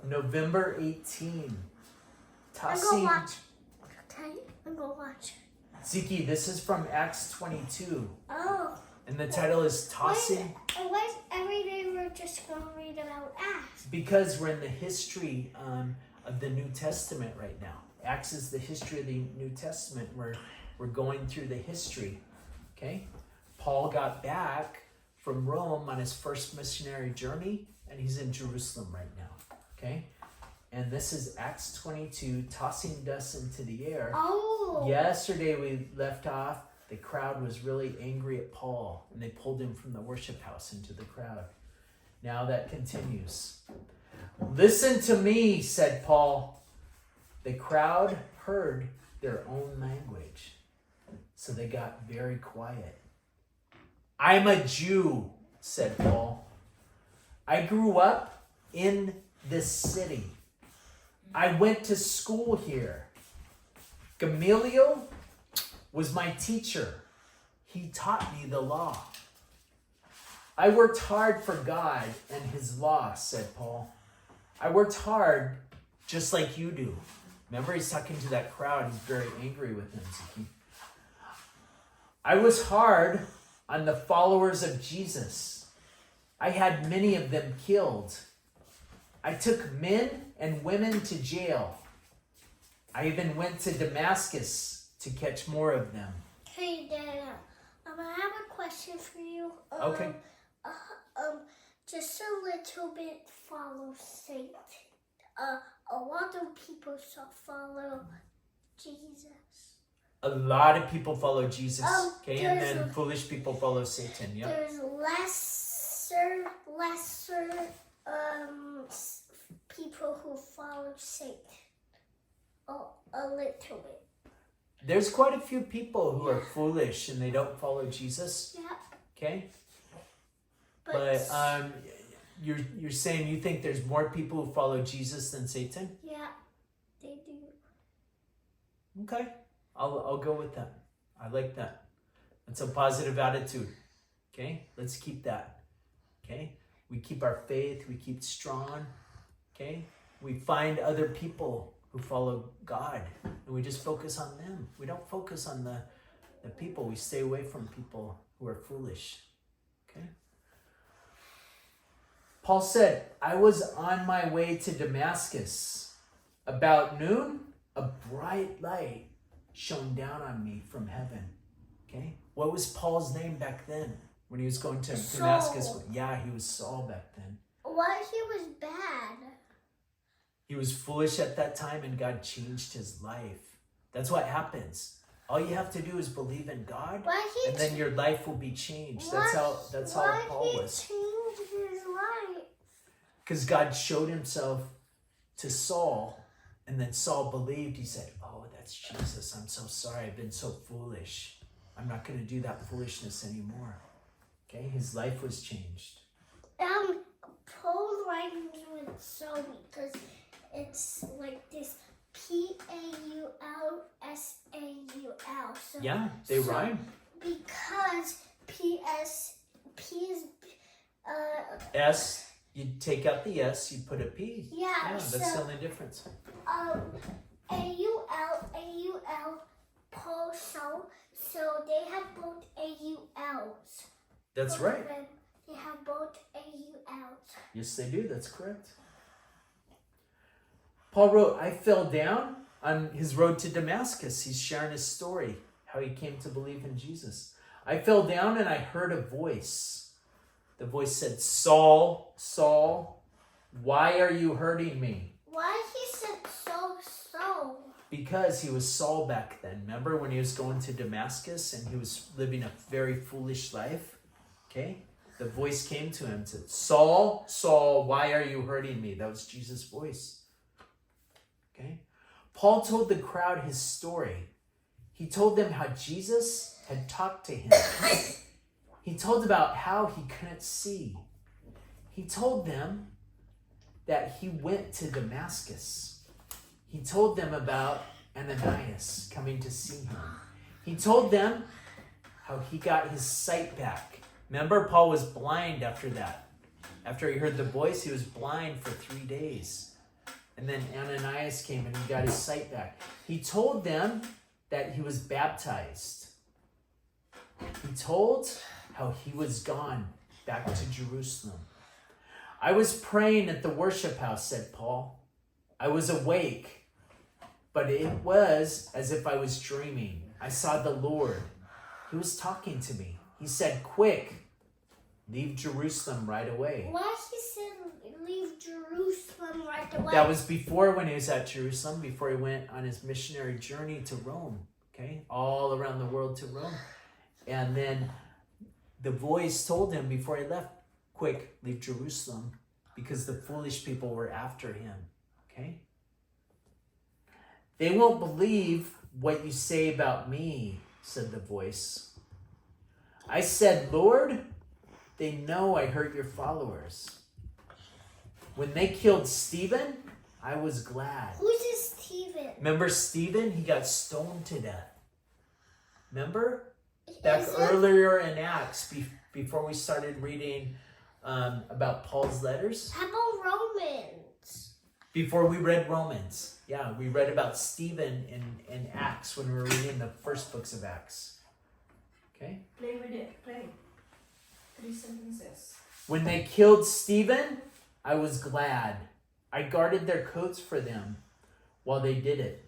November 18. I'm gonna watch. Okay, I'm gonna watch. Ziki, this is from Acts 22. Oh. And the title is Tossing. Why every day we're just gonna read about Acts? Because we're in the history of the New Testament right now. Acts is the history of the New Testament. We're going through the history. Okay? Paul got back from Rome on his first missionary journey, and he's in Jerusalem right now. Okay? And this is Acts 22, tossing dust into the air. Oh. Yesterday we left off. The crowd was really angry at Paul, and they pulled him from the worship house into the crowd. Now that continues. Listen to me, said Paul. The crowd heard their own language, so they got very quiet. I'm a Jew, said Paul. I grew up in this city. I went to school here. Gamaliel was my teacher. He taught me the law. I worked hard for God and his law, said Paul. I worked hard just like you do. Remember, he's talking to that crowd. He's very angry with them. I was hard on the followers of Jesus. I had many of them killed. I took men and women to jail. I even went to Damascus to catch more of them. Hey, Dad, I have a question for you. Okay. Just a little bit follow Satan. A lot of people follow Jesus. A lot of people follow Jesus, okay, and then there's foolish people follow Satan. Yep. There's lesser people who follow Satan. A little bit. There's quite a few people who are foolish and they don't follow Jesus. Yeah. Okay. But you're saying you think there's more people who follow Jesus than Satan? Yeah, they do. Okay. I'll go with that. I like that. That's a positive attitude. Okay? Let's keep that. Okay? We keep our faith, we keep strong. Okay? We find other people who follow God and we just focus on them. We don't focus on the people. We stay away from people who are foolish. Okay? Paul said, I was on my way to Damascus. About noon, a bright light shone down on me from heaven. Okay? What was Paul's name back then when he was going to Damascus? Yeah, he was Saul back then. Why he was bad? He was foolish at that time and God changed his life. That's what happens. All you have to do is believe in God and then your life will be changed. That's how Paul was. Why he changed his life? Because God showed himself to Saul and then Saul believed. He said, oh, that's Jesus. I'm so sorry. I've been so foolish. I'm not going to do that foolishness anymore. Okay? His life was changed. Paul's writing was so weak because it's like this Paulsal. So, yeah, they rhyme. Because P is S, you take out the S, you put a P. Yeah, that's the only difference. Aul, Paulsal. So they have both AULs. That's right. They have both AULs. Yes, they do. That's correct. Paul wrote, I fell down on his road to Damascus. He's sharing his story, how he came to believe in Jesus. I fell down and I heard a voice. The voice said, Saul, Saul, why are you hurting me? Why he said so? Because he was Saul back then. Remember when he was going to Damascus and he was living a very foolish life? Okay? The voice came to him and said, Saul, Saul, why are you hurting me? That was Jesus' voice. Okay? Paul told the crowd his story. He told them how Jesus had talked to him. He told about how he couldn't see. He told them that he went to Damascus. He told them about Ananias coming to see him. He told them how he got his sight back. Remember, Paul was blind after that. After he heard the voice, he was blind for 3 days. And then Ananias came and he got his sight back. He told them that he was baptized. He told how he was gone back to Jerusalem. I was praying at the worship house, said Paul. I was awake, but it was as if I was dreaming. I saw the Lord. He was talking to me. He said, quick, leave Jerusalem right away. Why he said leave Jerusalem right away? That was before when he was at Jerusalem, before he went on his missionary journey to Rome, okay? All around the world to Rome. And then the voice told him before he left, quick, leave Jerusalem, because the foolish people were after him, okay? They won't believe what you say about me, said the voice. I said, Lord, they know I hurt your followers. When they killed Stephen, I was glad. Who's this Stephen? Remember Stephen? He got stoned to death. Remember? Back earlier in Acts, before we started reading about Paul's letters. How about Romans? Before we read Romans. Yeah, we read about Stephen in Acts when we were reading the first books of Acts. Okay? Play with it. Play. 3 sentences. When they killed Stephen, I was glad. I guarded their coats for them while they did it.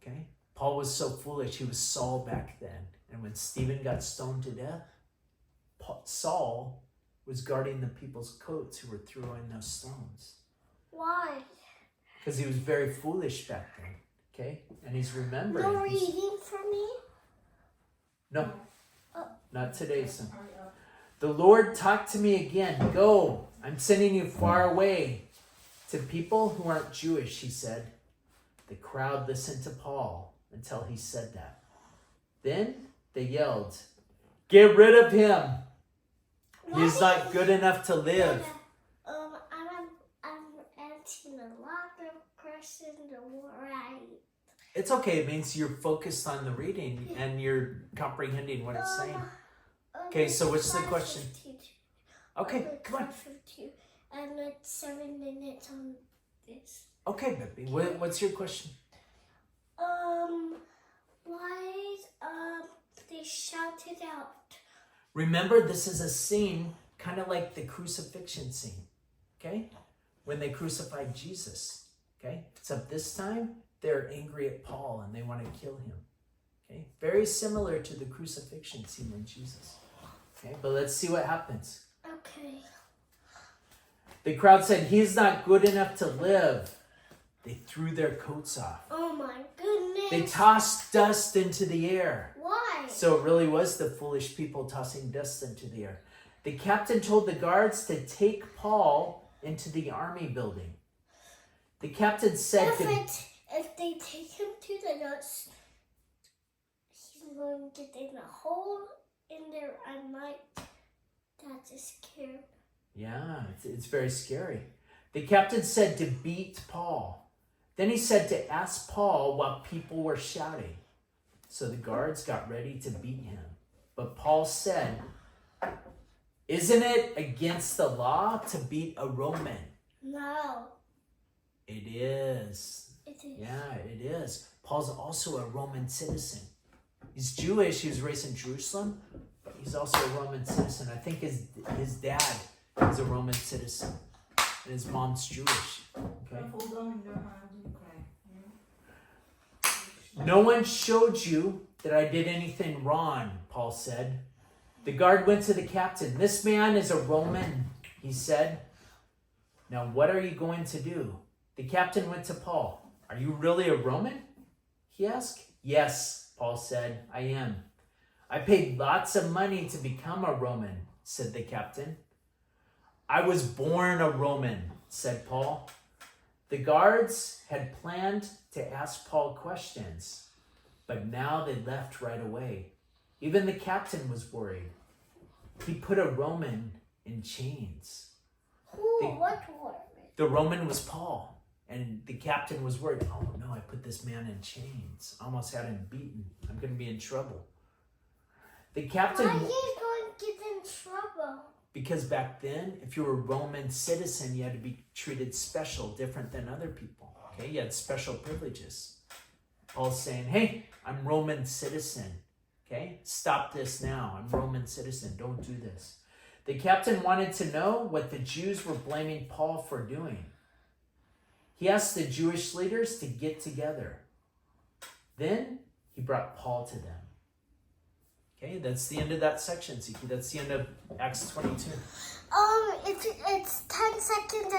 Okay? Paul was so foolish. He was Saul back then. And when Stephen got stoned to death, Saul was guarding the people's coats who were throwing those stones. Why? Because he was very foolish back then. Okay? And he's remembering. No reading for me? No. Oh. Not today, son. Hurry up. The Lord talked to me again. Go. I'm sending you far away to people who aren't Jewish, he said. The crowd listened to Paul until he said that. Then they yelled, get rid of him. He's not good enough to live. I'm answering a lot of questions right. It's okay. It means you're focused on the reading and you're comprehending what it's saying. Okay, so what's the question? 5:52. Okay, come on. 5:52. And it's 7 minutes on this. Okay, baby. What's your question? Why they shouted out? Remember, this is a scene kind of like the crucifixion scene, okay? When they crucified Jesus, okay? Except this time, they're angry at Paul and they want to kill him, okay? Very similar to the crucifixion scene in Jesus, okay? But let's see what happens. Okay. The crowd said, he's not good enough to live. They threw their coats off. Oh my goodness. They tossed dust into the air. Why? So it really was the foolish people tossing dust into the air. The captain told the guards to take Paul into the army building. The captain said if they take him to the dust, he's going to get in a hole in there. I might. That's scary. Yeah, it's very scary. The captain said to beat Paul. Then he said to ask Paul while people were shouting. So the guards got ready to beat him. But Paul said, isn't it against the law to beat a Roman? No. It is. It is. Yeah, it is. Paul's also a Roman citizen. He's Jewish. He was raised in Jerusalem, but he's also a Roman citizen. I think his dad is a Roman citizen, and his mom's Jewish. Okay. Hold on in your hand and cry. No one showed you that I did anything wrong, Paul said. The guard went to the captain. This man is a Roman, he said. Now what are you going to do? The captain went to Paul. Are you really a Roman? He asked. Yes, Paul said, I am. I paid lots of money to become a Roman, said the captain. I was born a Roman, said Paul. The guards had planned to ask Paul questions, but now they left right away. Even the captain was worried. He put a Roman in chains. What Roman? The Roman was Paul, and the captain was worried. Oh no, I put this man in chains. I almost had him beaten. I'm going to be in trouble. The captain... Why are you going to get in trouble? Because back then, if you were a Roman citizen, you had to be treated special, different than other people. Okay, you had special privileges. Paul's saying, hey, I'm Roman citizen. Okay, stop this now. I'm Roman citizen. Don't do this. The captain wanted to know what the Jews were blaming Paul for doing. He asked the Jewish leaders to get together. Then he brought Paul to them. Okay, that's the end of that section, Ziki. That's the end of Acts 22. It's 10 seconds.